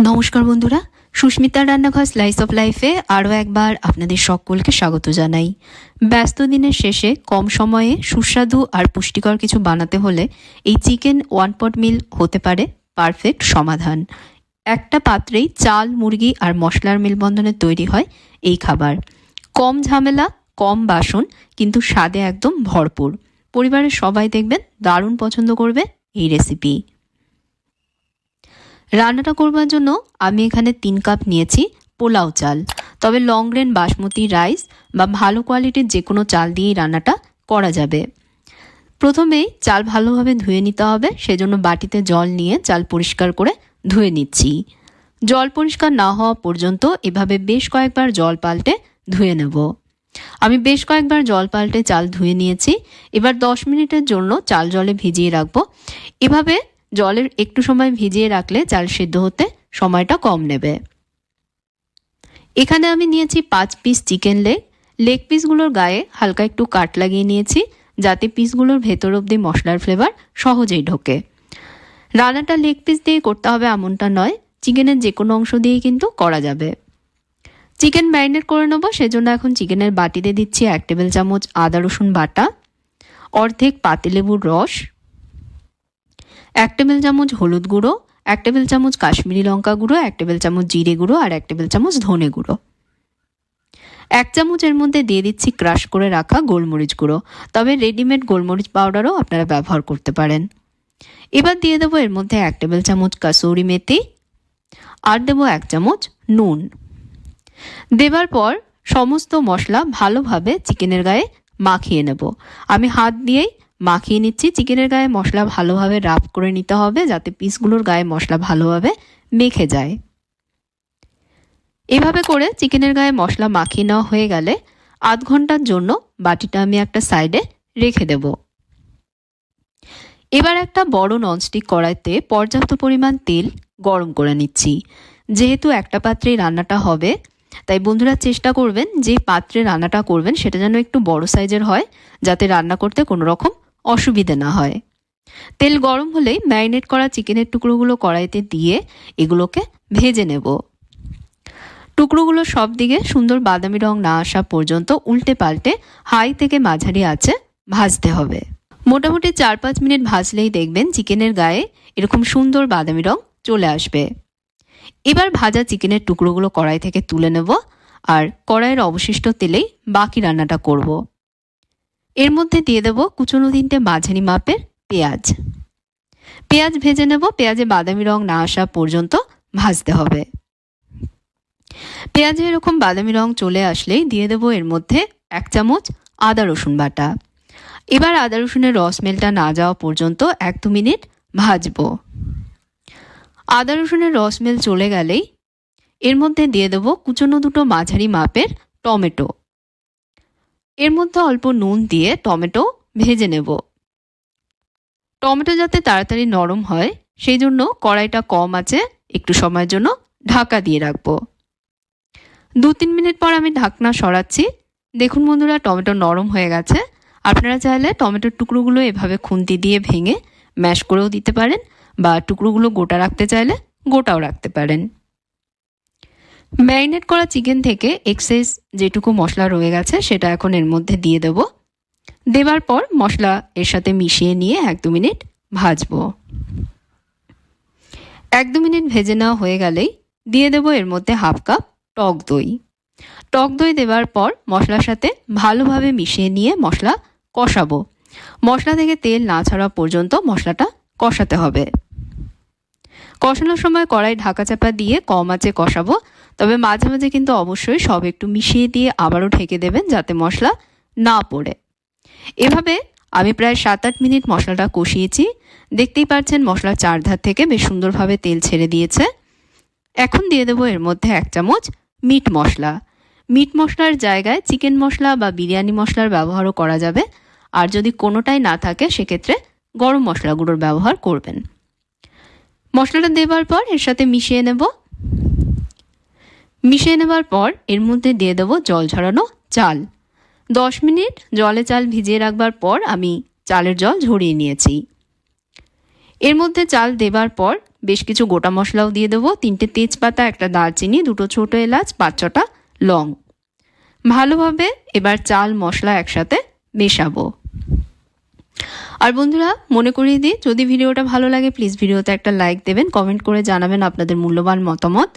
নমস্কার বন্ধুরা, সুস্মিতার রান্নাঘর স্লাইস অফ লাইফে আরও একবার আপনাদের সকলকে স্বাগত জানাই। ব্যস্ত দিনের শেষে কম সময়ে সুস্বাদু আর পুষ্টিকর কিছু বানাতে হলে এই চিকেন ওয়ান পট মিল হতে পারে পারফেক্ট সমাধান। একটা পাত্রেই চাল, মুরগি আর মশলার মেলবন্ধনে তৈরি হয় এই খাবার। কম ঝামেলা, কম বাসন, কিন্তু স্বাদে একদম ভরপুর। পরিবারের সবাই দেখবেন দারুণ পছন্দ করবে এই রেসিপি। রান্নাটা করবার জন্য আমি এখানে 3 কাপ নিয়েছি পোলাও চাল। তবে লং গ্রেন বাসমতি রাইস বা ভালো কোয়ালিটির যে কোনো চাল দিয়েই রান্নাটা করা যাবে। প্রথমেই চাল ভালোভাবে ধুয়ে নিতে হবে, সেজন্য বাটিতে জল নিয়ে চাল পরিষ্কার করে ধুয়ে নিচ্ছি। জল পরিষ্কার না হওয়া পর্যন্ত এভাবে বেশ কয়েকবার জল পাল্টে ধুয়ে নেব। আমি বেশ কয়েকবার জল পাল্টে চাল ধুয়ে নিয়েছি। এবার 10 মিনিটের জন্য চাল জলে ভিজিয়ে রাখবো। এভাবে জলের একটু সময় ভিজিয়ে রাখলে চাল সিদ্ধ হতে সময়টা কম নেবে। এখানে আমি নিয়েছি 5 পিস চিকেন লেগ পিসগুলোর গায়ে হালকা একটু কাট লাগিয়ে নিয়েছি, যাতে পিসগুলোর ভেতর অবধি মশলার ফ্লেভার সহজেই ঢোকে। রান্নাটা লেগ পিস দিয়ে করতে হবে এমনটা নয়, চিকেনের যে কোনো অংশ দিয়েই কিন্তু করা যাবে। চিকেন ম্যারিনেট করে নেবো, সেজন্য এখন চিকেনের বাটিতে দিচ্ছি 1 টেবিল চামচ আদা রসুন বাটা, অর্ধেক পাতিলেবুর রস, 1 টেবিল চামচ হলুদ গুঁড়ো, 1 টেবিল চামচ কাশ্মীরি লঙ্কা গুঁড়ো, 1 টেবিল চামচ জিরে গুঁড়ো আর 1 টেবিল চামচ ধনে গুঁড়ো। 1 চামচ এর মধ্যে দিয়ে দিচ্ছি ক্রাশ করে রাখা গোলমরিচ গুঁড়ো, তবে রেডিমেড গোলমরিচ পাউডারও আপনারা ব্যবহার করতে পারেন। এবার দিয়ে দেবো এর মধ্যে 1 টেবিল চামচ কাসুরি মেথি আর দেবো 1 চামচ নুন। দেবার পর সমস্ত মশলা ভালোভাবে চিকেনের গায়ে মাখিয়ে নেব। আমি হাত দিয়েই মাখিয়ে নিচ্ছি। চিকেনের গায়ে মশলা ভালোভাবে রাব করে নিতে হবে, যাতে পিসগুলোর গায়ে মশলা ভালোভাবে মেখে যায়। এভাবে করে চিকেনের গায়ে মশলা মাখিয়ে নেওয়া হয়ে গেলে আধ ঘন্টার জন্য বাটিটা আমি একটা সাইডে রেখে দেব। এবার একটা বড় ননস্টিক কড়াইতে পর্যাপ্ত পরিমাণ তেল গরম করে নিচ্ছি। যেহেতু একটা পাত্রেই রান্নাটা হবে, তাই বন্ধুরা চেষ্টা করবেন যে পাত্রে রান্নাটা করবেন সেটা যেন একটু বড় সাইজের হয়, যাতে রান্না করতে কোনো রকম অসুবিধে না হয়। তেল গরম হলেই ম্যারিনেট করা চিকেনের টুকরোগুলো কড়াইতে দিয়ে এগুলোকে ভেজে নেব। টুকরোগুলো সব দিকে সুন্দর বাদামি রং না আসা পর্যন্ত উল্টে পাল্টে হাই থেকে মাঝারি আঁচে ভাজতে হবে। মোটামুটি 4-5 মিনিট ভাজলেই দেখবেন চিকেনের গায়ে এরকম সুন্দর বাদামি রং চলে আসবে। এবার ভাজা চিকেনের টুকরোগুলো কড়াই থেকে তুলে নেব আর কড়াইয়ের অবশিষ্ট তেলেই বাকি রান্নাটা করব। এর মধ্যে দিয়ে দেব কুচনো 3টে মাঝারি মাপের পেঁয়াজ ভেজে নেব। পেঁয়াজে বাদামি রং না আসা পর্যন্ত ভাজতে হবে। পেঁয়াজে এরকম বাদামি রং চলে আসলেই দিয়ে দেব এর মধ্যে 1 চামচ আদা রসুন বাটা। এবার আদা রসুনের রস স্মেলটা না যাওয়া পর্যন্ত 1-2 মিনিট ভাজবো। আদা রসুনের রস স্মেল চলে গেলেই এর মধ্যে দিয়ে দেব কুচনো 2টো মাঝারি মাপের টমেটো। এর মধ্যে অল্প নুন দিয়ে টমেটো ভেজে নেব। টমেটো যাতে তাড়াতাড়ি নরম হয় সেই জন্য কড়াইটা কম আছে একটু সময়ের জন্য ঢাকা দিয়ে রাখবো। 2-3 মিনিট পর আমি ঢাকনা সরাচ্ছি। দেখুন বন্ধুরা, টমেটো নরম হয়ে গেছে। আপনারা চাইলে টমেটোর টুকরোগুলো এভাবে খুন্তি দিয়ে ভেঙে ম্যাশ করেও দিতে পারেন, বা টুকরোগুলো গোটা রাখতে চাইলে গোটাও রাখতে পারেন। ম্যারিনেট করা চিকেন থেকে এক্সেস যেটুকু মশলা রয়ে গেছে সেটা এখন এর মধ্যে দিয়ে দেব। দেবার পর মশলা এর সাথে মিশিয়ে নিয়ে 1-2 মিনিট ভাজবো। 1-2 মিনিট ভেজে নেওয়া হয়ে গেলেই দিয়ে দেব এর মধ্যে 1/2 কাপ টক দই। টক দই দেবার পর মশলার সাথে ভালোভাবে মিশিয়ে নিয়ে মশলা কষাবো। মশলা থেকে তেল না ছাড়া পর্যন্ত মশলাটা কষাতে হবে। কষানোর সময় কড়াই ঢাকা চাপা দিয়ে কম আঁচে কষাবো, তবে মাঝে মাঝে কিন্তু অবশ্যই সব একটু মিশিয়ে দিয়ে আবারও ঢেকে দেবেন, যাতে মশলা না পড়ে। এভাবে আমি প্রায় 7-8 মিনিট মশলাটা কষিয়েছি। দেখতেই পাচ্ছেন মশলা চারধার থেকে বেশ সুন্দরভাবে তেল ছেড়ে দিয়েছে। এখন দিয়ে দেবো এর মধ্যে 1 চামচ মিট মশলা। মিট মশলার জায়গায় চিকেন মশলা বা বিরিয়ানি মশলার ব্যবহারও করা যাবে, আর যদি কোনোটাই না থাকে সেক্ষেত্রে গরম মশলা গুঁড়োর ব্যবহার করবেন। মশলাটা দেবার পর এর সাথে মিশিয়ে নেবার পর এর মধ্যে দিয়ে দেবো জল ঝরানো চাল। 10 মিনিট জলে চাল ভিজিয়ে রাখবার পর আমি চালের জল ঝরিয়ে নিয়েছি। এর মধ্যে চাল দেবার পর বেশ কিছু গোটা মশলাও দিয়ে দেবো, 3টে তেজপাতা, একটা দারচিনি, 2টো ছোটো এলাচ, 5-6টা লং। ভালোভাবে এবার চাল মশলা একসাথে মেশাবো। আর বন্ধুরা মনে করিয়ে দিই, যদি ভিডিওটা ভালো লাগে প্লিজ ভিডিওতে একটা লাইক দেবেন, কমেন্ট করে জানাবেন আপনাদের মূল্যবান মতামত,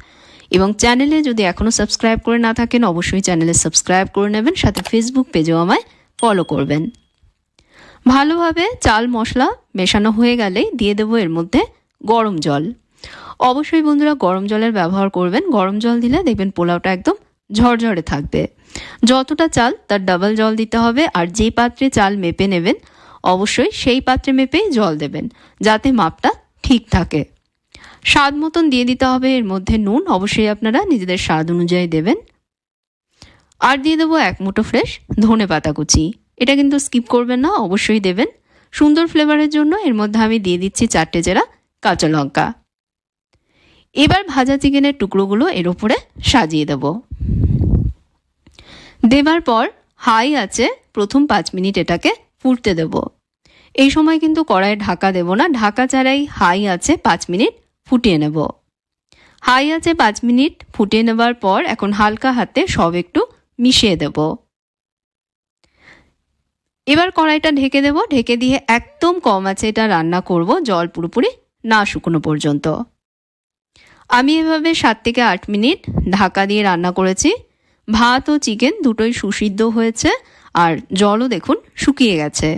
এবং চ্যানেলে যদি এখনও সাবস্ক্রাইব করে না থাকেন অবশ্যই চ্যানেলে সাবস্ক্রাইব করে নেবেন, সাথে ফেসবুক পেজেও আমায় ফলো করবেন। ভালোভাবে চাল মশলা মেশানো হয়ে গেলেই দিয়ে দেবো এর মধ্যে গরম জল। অবশ্যই বন্ধুরা গরম জলের ব্যবহার করবেন, গরম জল দিলে দেখবেন পোলাওটা একদম ঝরঝরে থাকবে। যতটা চাল তার ডাবল জল দিতে হবে, আর যে পাত্রে চাল মেপে নেবেন অবশ্যই সেই পাত্রে মেপেই জল দেবেন যাতে মাপটা ঠিক থাকে। স্বাদ মতন দিয়ে দিতে হবে এর মধ্যে নুন, অবশ্যই আপনারা নিজেদের স্বাদ অনুযায়ী দেবেন। আর দিয়ে দেবো 1 মুঠো ফ্রেশ ধনে পাতা কুচি, এটা কিন্তু স্কিপ করবেন না, অবশ্যই দেবেন। সুন্দর ফ্লেভারের জন্য এর মধ্যে আমি দিয়ে দিচ্ছি 4টে চেরা কাঁচা লঙ্কা। এবার ভাজা চিকেনের টুকরোগুলো এর উপরে সাজিয়ে দেব। দেবার পর হাই আছে প্রথম 5 মিনিট এটাকে ফুটতে দেব। এই সময় কিন্তু কড়াইয়ে ঢাকা দেব না, ঢাকা ছাড়াই হাই আছে 5 মিনিট ফুটিয়ে নেব। হাই আছে 5 মিনিট ফুটিয়ে নেবার পর এখন হালকা হাতে সব একটু মিশিয়ে দেব। এবার কড়াইটা ঢেকে দেব, ঢেকে দিয়ে একদম কম আছে এটা রান্না করব, জল পুরোপুরি না শুকনো পর্যন্ত। আমি এভাবে 7 থেকে 8 মিনিট ঢাকা দিয়ে রান্না করেছি। ভাত ও চিকেন দুটোই সুসিদ্ধ হয়েছে, আর জলও দেখুন শুকিয়ে গেছে।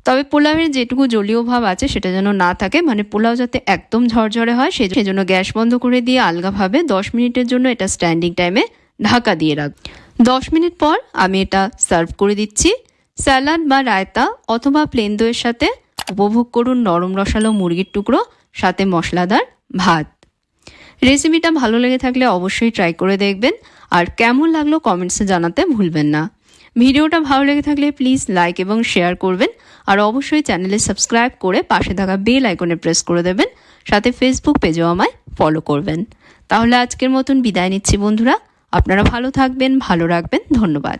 তবে পোলাওয়ের যেটুকু জলীয় ভাব আছে সেটা যেন না থাকে, মানে পোলাও যাতে একদম ঝরঝরে হয় সেজন্য গ্যাস বন্ধ করে দিয়ে আলগাভাবে 10 মিনিটের জন্য এটা স্ট্যান্ডিং টাইমে ঢাকা দিয়ে রাখ। 10 মিনিট পর আমি এটা সার্ভ করে দিচ্ছি। স্যালাড বা রায়তা অথবা প্লেন দইয়ের সাথে উপভোগ করুন নরম রসালো মুরগির টুকরো, সাথে মশলাদার ভাত। রেসিপিটা ভালো লেগে থাকলে অবশ্যই ট্রাই করে দেখবেন, আর কেমন লাগলো কমেন্টসে জানাতে ভুলবেন না। ভিডিওটা ভালো লেগে থাকলে প্লিজ লাইক এবং শেয়ার করবেন, আর অবশ্যই চ্যানেলে সাবস্ক্রাইব করে পাশে থাকা বেল আইকনে প্রেস করে দেবেন, সাথে ফেসবুক পেজেও আমায় ফলো করবেন। তাহলে আজকের মতন বিদায় নিচ্ছি বন্ধুরা, আপনারা ভালো থাকবেন, ভালো রাখবেন, ধন্যবাদ।